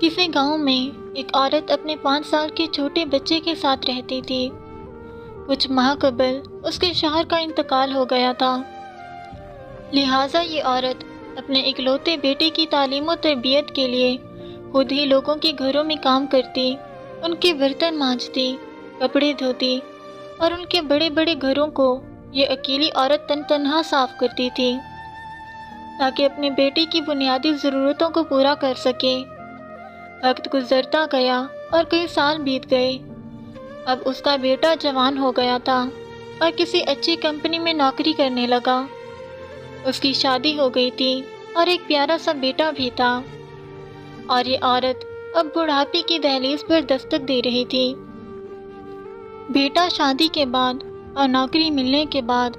کسی گاؤں میں ایک عورت اپنے 5 سال کے چھوٹے بچے کے ساتھ رہتی تھی۔ کچھ ماہ قبل اس کے شوہر کا انتقال ہو گیا تھا، لہٰذا یہ عورت اپنے اکلوتے بیٹے کی تعلیم و تربیت کے لیے خود ہی لوگوں کے گھروں میں کام کرتی، ان کے برتن مانجتی، کپڑے دھوتی اور ان کے بڑے بڑے گھروں کو یہ اکیلی عورت تنہا صاف کرتی تھی تاکہ اپنے بیٹے کی بنیادی ضرورتوں کو پورا کر سکے۔ وقت گزرتا گیا اور کئی سال بیت گئے۔ اب اس کا بیٹا جوان ہو گیا تھا اور کسی اچھی کمپنی میں نوکری کرنے لگا۔ اس کی شادی ہو گئی تھی اور ایک پیارا سا بیٹا بھی تھا، اور یہ عورت اب بڑھاپے کی دہلیز پر دستک دے رہی تھی۔ بیٹا شادی کے بعد اور نوکری ملنے کے بعد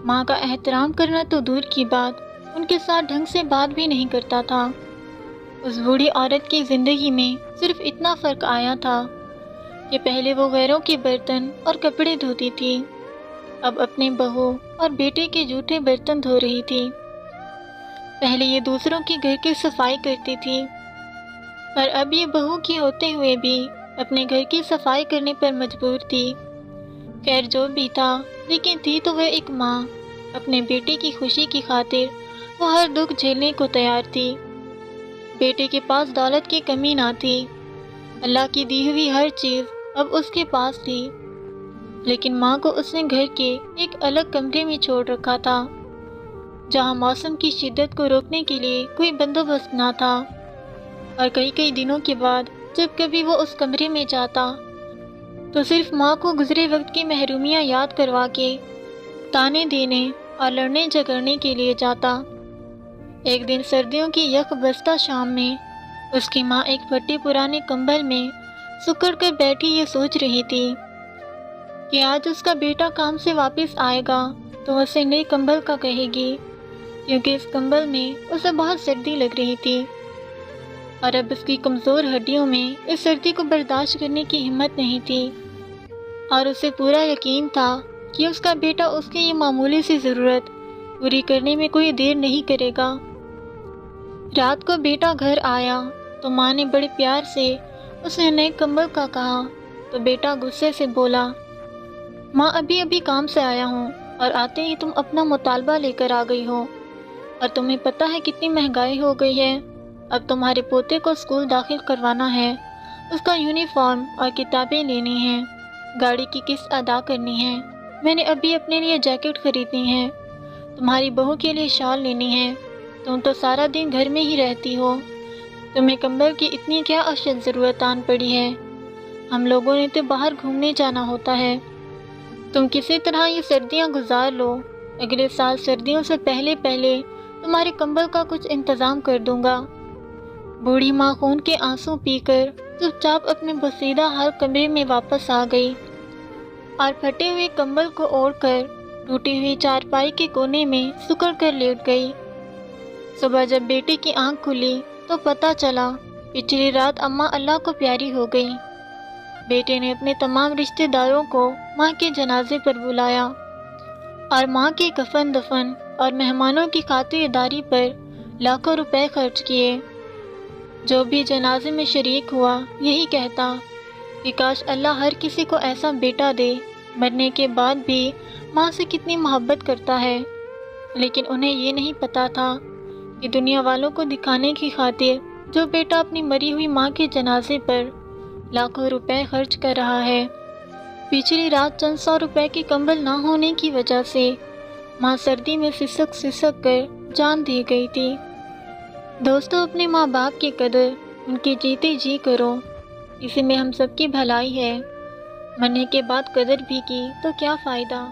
ماں کا احترام کرنا تو دور کی بات، ان کے ساتھ ڈھنگ سے بات بھی نہیں کرتا تھا۔ اس بوڑھی عورت کی زندگی میں صرف اتنا فرق آیا تھا کہ پہلے وہ غیروں کے برتن اور کپڑے دھوتی تھی، اب اپنے بہو اور بیٹے کے جھوٹے برتن دھو رہی تھی۔ پہلے یہ دوسروں کے گھر کی صفائی کرتی تھی، پر اب یہ بہو کی ہوتے ہوئے بھی اپنے گھر کی صفائی کرنے پر مجبور تھی۔ خیر جو بھی تھا، لیکن تھی تو وہ ایک ماں۔ اپنے بیٹے کی خوشی کی خاطر وہ ہر دکھ جھیلنے کو تیار تھی۔ بیٹے کے پاس دولت کی کمی نہ تھی، اللہ کی دی ہوئی ہر چیز اب اس کے پاس تھی، لیکن ماں کو اس نے گھر کے ایک الگ کمرے میں چھوڑ رکھا تھا، جہاں موسم کی شدت کو روکنے کے لیے کوئی بندوبست نہ تھا۔ اور کئی دنوں کے بعد جب کبھی وہ اس کمرے میں جاتا تو صرف ماں کو گزرے وقت کی محرومیاں یاد کروا کے تانے دینے اور لڑنے جھگڑنے کے لیے جاتا۔ ایک دن سردیوں کی یک بستہ شام میں اس کی ماں ایک پھٹے پرانے کمبل میں سکڑ کر بیٹھی یہ سوچ رہی تھی کہ آج اس کا بیٹا کام سے واپس آئے گا تو اسے نئے کمبل کا کہے گی، کیونکہ اس کمبل میں اسے بہت سردی لگ رہی تھی، اور اب اس کی کمزور ہڈیوں میں اس سردی کو برداشت کرنے کی ہمت نہیں تھی، اور اسے پورا یقین تھا کہ اس کا بیٹا اس کی یہ معمولی سی ضرورت پوری کرنے میں کوئی دیر نہیں کرے گا۔ رات کو بیٹا گھر آیا تو ماں نے بڑے پیار سے اسے نئے کمبل کا کہا تو بیٹا غصے سے بولا، ماں ابھی کام سے آیا ہوں اور آتے ہی تم اپنا مطالبہ لے کر آ گئی ہو، اور تمہیں پتہ ہے کتنی مہنگائی ہو گئی ہے۔ اب تمہارے پوتے کو اسکول داخل کروانا ہے، اس کا یونیفارم اور کتابیں لینی ہیں، گاڑی کی قسط ادا کرنی ہے، میں نے ابھی اپنے لیے جیکٹ خریدنی ہے، تمہاری بہو کے لیے شال لینی ہے، تم تو سارا دن گھر میں ہی رہتی ہو، تمہیں کمبل کی اتنی کیا اشد ضرورت آن پڑی ہے، ہم لوگوں نے تو باہر گھومنے جانا ہوتا ہے، تم کسی طرح یہ سردیاں گزار لو، اگلے سال سردیوں سے پہلے تمہارے کمبل کا کچھ انتظام کر دوں گا۔ بوڑھی ماں خون کے آنسو پی کر چپ چاپ اپنے بوسیدہ حال کمرے میں واپس آ گئی اور پھٹے ہوئے کمبل کو اوڑھ کر ٹوٹی ہوئی چارپائی کے کونے میں سکڑ کر لیٹ گئی۔ صبح جب بیٹے کی آنکھ کھلی تو پتہ چلا پچھلی رات اماں اللہ کو پیاری ہو گئی۔ بیٹے نے اپنے تمام رشتہ داروں کو ماں کے جنازے پر بلایا اور ماں کے کفن دفن اور مہمانوں کی خاطرداری پر لاکھوں روپے خرچ کیے۔ جو بھی جنازے میں شریک ہوا یہی کہتا کہ کاش اللہ ہر کسی کو ایسا بیٹا دے، مرنے کے بعد بھی ماں سے کتنی محبت کرتا ہے، لیکن انہیں یہ نہیں پتا تھا کہ دنیا والوں کو دکھانے کی خاطر جو بیٹا اپنی مری ہوئی ماں کے جنازے پر لاکھوں روپے خرچ کر رہا ہے۔ پچھلی رات چند 100 روپے کے کمبل نہ ہونے کی وجہ سے ماں سردی میں سسک کر جان دے گئی تھی۔ دوستو، اپنے ماں باپ کی قدر ان کے جیتے جی کرو، اسی میں ہم سب کی بھلائی ہے، مرنے کے بعد قدر بھی کی تو کیا فائدہ۔